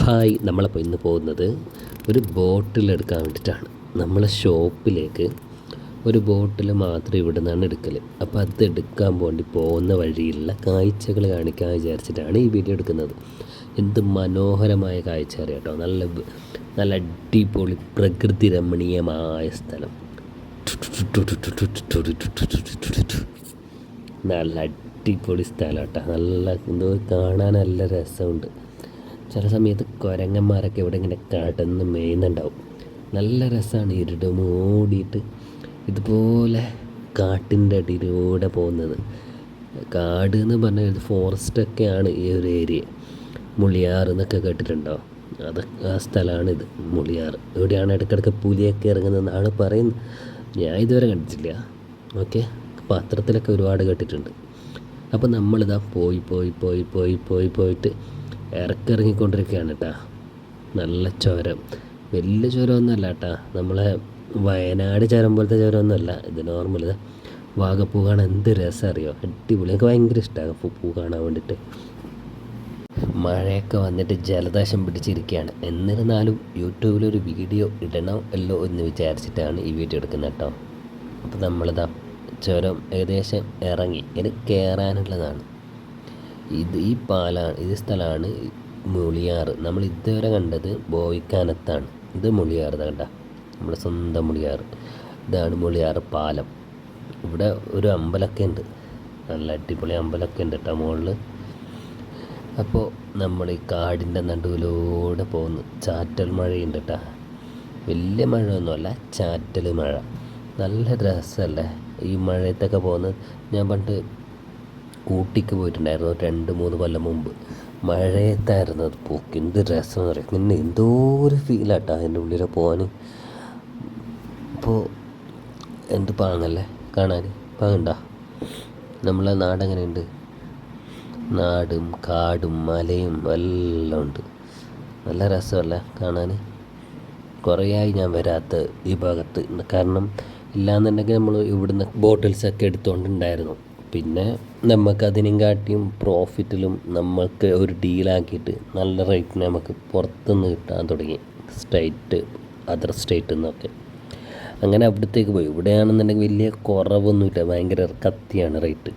Hi, നമ്മളപ്പോൾ ഇന്ന് പോകുന്നത് ഒരു ബോട്ടിലെടുക്കാൻ വേണ്ടിയിട്ടാണ്. നമ്മളെ ഷോപ്പിലേക്ക് ഒരു ബോട്ടിൽ മാത്രം ഇവിടെ നിന്നാണ് എടുക്കൽ. അപ്പോൾ അത് എടുക്കാൻ വേണ്ടി പോകുന്ന വഴിയിലുള്ള കാഴ്ചകൾ കാണിക്കാൻ വിചാരിച്ചിട്ടാണ് ഈ വീഡിയോ എടുക്കുന്നത്. എന്ത് മനോഹരമായ കാഴ്ച അറിയാം കേട്ടോ. നല്ല അടിപൊളി പ്രകൃതി രമണീയമായ സ്ഥലം. നല്ല അടിപൊളി സ്ഥലം കേട്ടോ. നല്ല എന്തോ കാണാൻ നല്ല രസമുണ്ട്. ചില സമയത്ത് കുരങ്ങന്മാരൊക്കെ ഇവിടെ ഇങ്ങനെ കടന്ന് മേയുന്നുണ്ടാവും. നല്ല രസമാണ് ഇരുട് മൂടിയിട്ട് ഇതുപോലെ കാട്ടിൻ്റെ അടിയിലൂടെ പോകുന്നത്. കാട് എന്ന് പറഞ്ഞാൽ ഫോറസ്റ്റൊക്കെയാണ് ഈ ഒരു ഏരിയ. മുളിയാർ എന്നൊക്കെ കേട്ടിട്ടുണ്ടോ? ആ സ്ഥലമാണിത്, മുളിയാർ. ഇവിടെയാണ് ഇടയ്ക്കിടയ്ക്ക് പുലിയൊക്കെ ഇറങ്ങുന്നതെന്നാണ് പറയുന്നത്. ഞാൻ ഇതുവരെ കണ്ടിട്ടില്ല. ഓക്കെ, പത്രത്തിലൊക്കെ ഒരുപാട് കേട്ടിട്ടുണ്ട്. അപ്പോൾ നമ്മളിതാ പോയിട്ട് ഇറങ്ങിക്കൊണ്ടിരിക്കുകയാണ് കേട്ടോ. നല്ല ചുരം, വലിയ ചുരമൊന്നുമല്ല കേട്ടോ. നമ്മളെ വയനാട് ചുരം പോലത്തെ ചുരമൊന്നുമല്ല ഇത്. നോർമൽ വാഗപ്പൂ കാണാൻ എന്ത് രസം അറിയോ, അടിപൊളി. എനിക്ക് ഭയങ്കര ഇഷ്ടമാണ് പൂ കാണാൻ വേണ്ടിയിട്ട്. മഴയൊക്കെ വന്നിട്ട് ജലദോഷം പിടിച്ചിരിക്കുകയാണ്. എന്നിരുന്നാലും യൂട്യൂബിലൊരു വീഡിയോ ഇടണമല്ലോ എന്ന് വിചാരിച്ചിട്ടാണ് ഈ വീഡിയോ എടുക്കുന്നത് കേട്ടോ. അപ്പോൾ നമ്മളിതാ ചുരം ഏകദേശം ഇറങ്ങി. ഇനി കയറാനുള്ളതാണ്. ഈ പാലാണ്, ഇത് സ്ഥലമാണ് മുളിയാർ. നമ്മൾ ഇതുവരെ കണ്ടത് ബോയിക്കാനത്താണ്. ഇത് മുളിയാർ, കണ്ട നമ്മുടെ സ്വന്തം മുളിയാർ. ഇതാണ് മുളിയാർ പാലം. ഇവിടെ ഒരു അമ്പലമൊക്കെ ഉണ്ട്, നല്ല അടിപൊളി അമ്പലമൊക്കെ ഉണ്ട് കേട്ടോ മുകളിൽ. അപ്പോൾ നമ്മൾ ഈ കാടിൻ്റെ നടുവിലൂടെ പോകുന്നു. ചാറ്റൽ മഴയുണ്ട് കേട്ടോ. വലിയ മഴയൊന്നുമല്ല, ചാറ്റൽ മഴ. നല്ല രസമല്ലേ ഈ മഴയത്തൊക്കെ പോകുന്നത്. ഞാൻ പണ്ട് ഊട്ടിക്ക് പോയിട്ടുണ്ടായിരുന്നു 2-3 കൊല്ലം മുമ്പ്. മഴയത്തായിരുന്നു അത് പോക്ക്. എന്ത് രസം എന്ന് പറയും. പിന്നെ എന്തോ ഒരു ഫീലാട്ടോ അതിൻ്റെ ഉള്ളിൽ പോകാൻ. ഇപ്പോൾ എന്ത് പാങ്ങല്ലേ കാണാൻ. പാങ്ങണ്ട. നമ്മളെ നാടെങ്ങനെയുണ്ട്? നാടും കാടും മലയും എല്ലാം ഉണ്ട്. നല്ല രസമല്ലേ കാണാൻ. കുറേയായി ഞാൻ വരാത്ത ഈ ഭാഗത്ത്. കാരണം ഇല്ലയെന്നുണ്ടെങ്കിൽ നമ്മൾ ഇവിടുന്ന് ബോട്ടിൽസൊക്കെ എടുത്തുകൊണ്ടുണ്ടായിരുന്നു. പിന്നെ നമുക്കതിനും കാട്ടിയും പ്രോഫിറ്റിലും നമ്മൾക്ക് ഒരു ഡീലാക്കിയിട്ട് നല്ല റേറ്റിന് നമുക്ക് പുറത്തുനിന്ന് കിട്ടാൻ തുടങ്ങി. അതർ സ്റ്റേറ്റിൽ നിന്നൊക്കെ. അങ്ങനെ അവിടത്തേക്ക് പോയി. ഇവിടെയാണെന്നുണ്ടെങ്കിൽ വലിയ കുറവൊന്നുമില്ല, ഭയങ്കര കത്തിയാണ് റേറ്റ്.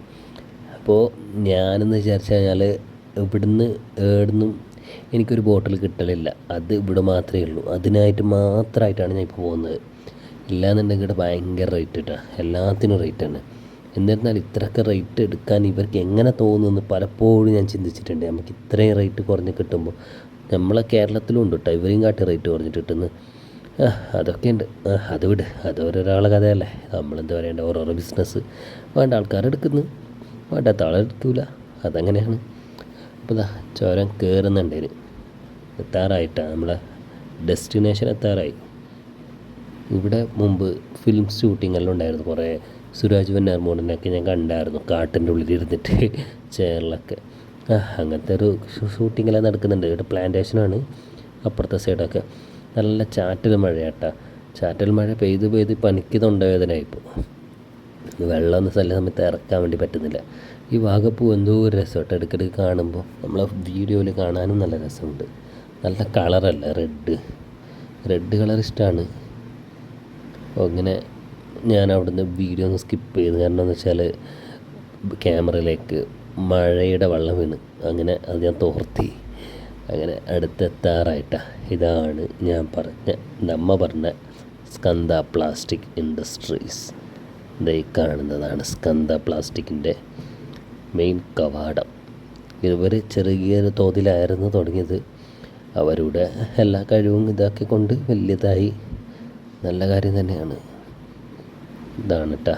അപ്പോൾ ഞാനെന്ന് വിചാരിച്ചു കഴിഞ്ഞാൽ ഇവിടുന്ന് ഏടുന്നും എനിക്കൊരു ബോട്ടിൽ കിട്ടലില്ല. അത് ഇവിടെ മാത്രമേ ഉള്ളൂ. അതിനായിട്ട് മാത്രമായിട്ടാണ് ഞാൻ ഇപ്പോൾ പോകുന്നത്. ഇല്ലയെന്നുണ്ടെങ്കിൽ ഇവിടെ ഭയങ്കര റേറ്റ് കിട്ടുക, എല്ലാത്തിനും റേറ്റാണ്. എന്നിരുന്നാൽ ഇത്രയൊക്കെ റേറ്റ് എടുക്കാൻ ഇവർക്ക് എങ്ങനെ തോന്നുമെന്ന് പലപ്പോഴും ഞാൻ ചിന്തിച്ചിട്ടുണ്ട്. നമുക്ക് ഇത്രയും റേറ്റ് കുറഞ്ഞ് കിട്ടുമ്പോൾ നമ്മളെ കേരളത്തിലും ഉണ്ട് കേട്ടോ ഇവരെയും കാട്ടി റേറ്റ് കുറഞ്ഞിട്ട് കിട്ടുന്നത്. അതൊക്കെ ഉണ്ട്. അത് വിട്, അത് ഓരോരാളെ കഥയല്ലേ. നമ്മളെന്താ പറയേണ്ട, ഓരോരോ ബിസിനസ് വേണ്ട ആൾക്കാരെടുക്കുന്നു, വേണ്ടാത്ത ആളെടുത്തൂല. അതങ്ങനെയാണ്. അപ്പോൾ ഇതാ ചുരം കയറുന്നുണ്ടേന്. എത്താറായിട്ടാണ് നമ്മളെ ഡെസ്റ്റിനേഷൻ, എത്താറായി. ഇവിടെ മുമ്പ് ഫിലിം ഷൂട്ടിങ്ങെല്ലാം ഉണ്ടായിരുന്നു. കുറേ സുരാജ് വെഞ്ഞാറമൂടിനൊക്കെ ഞാൻ കണ്ടായിരുന്നു കാട്ടിൻ്റെ ഉള്ളിലിരുന്നിട്ട് ചേറിലൊക്കെ. അങ്ങനത്തെ ഒരു ഷൂട്ടിങ്ങെല്ലാം നടക്കുന്നുണ്ട്. ഇവിടെ പ്ലാന്റേഷനാണ് അപ്പുറത്തെ സൈഡൊക്കെ. നല്ല ചാറ്റൽ മഴയാട്ടാ. ചാറ്റൽ മഴ പെയ്ത് പനിക്ക് തൊണ്ടവേദനയായിപ്പോൾ. വെള്ളമൊന്നും ചില സമയത്ത് ഇറക്കാൻ വേണ്ടി പറ്റുന്നില്ല. ഈ വാഗപ്പൂ എന്തോ ഒരു രസമായിട്ട് ഇടയ്ക്കിടയ്ക്ക് കാണുമ്പോൾ. നമ്മളെ വീഡിയോയിൽ കാണാനും നല്ല രസമുണ്ട്. നല്ല കളറല്ല, റെഡ് കളർ ഇഷ്ടമാണ്. അങ്ങനെ ഞാൻ അവിടുന്ന് വീഡിയോ ഒന്ന് സ്കിപ്പ് ചെയ്തു. കാരണം എന്ന് വെച്ചാൽ ക്യാമറയിലേക്ക് മഴയുടെ വെള്ളം വീണ്. അങ്ങനെ അത് ഞാൻ തോർത്തി. അങ്ങനെ അടുത്തെത്താറായിട്ടാണ്. ഇതാണ് നമ്മ പറഞ്ഞ സ്കന്ദ പ്ലാസ്റ്റിക് ഇൻഡസ്ട്രീസ്. ഈ കാണുന്നതാണ് സ്കന്ദ പ്ലാസ്റ്റിക്കിൻ്റെ മെയിൻ കവാടം. ഇവർ ചെറിയൊരു തോതിലായിരുന്നു തുടങ്ങിയത്. അവരുടെ എല്ലാ കഴിവും ഇതാക്കി കൊണ്ട് വലിയതായി. നല്ല കാര്യം തന്നെയാണ്. ഇതാണ് കേട്ടോ.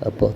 അപ്പോൾ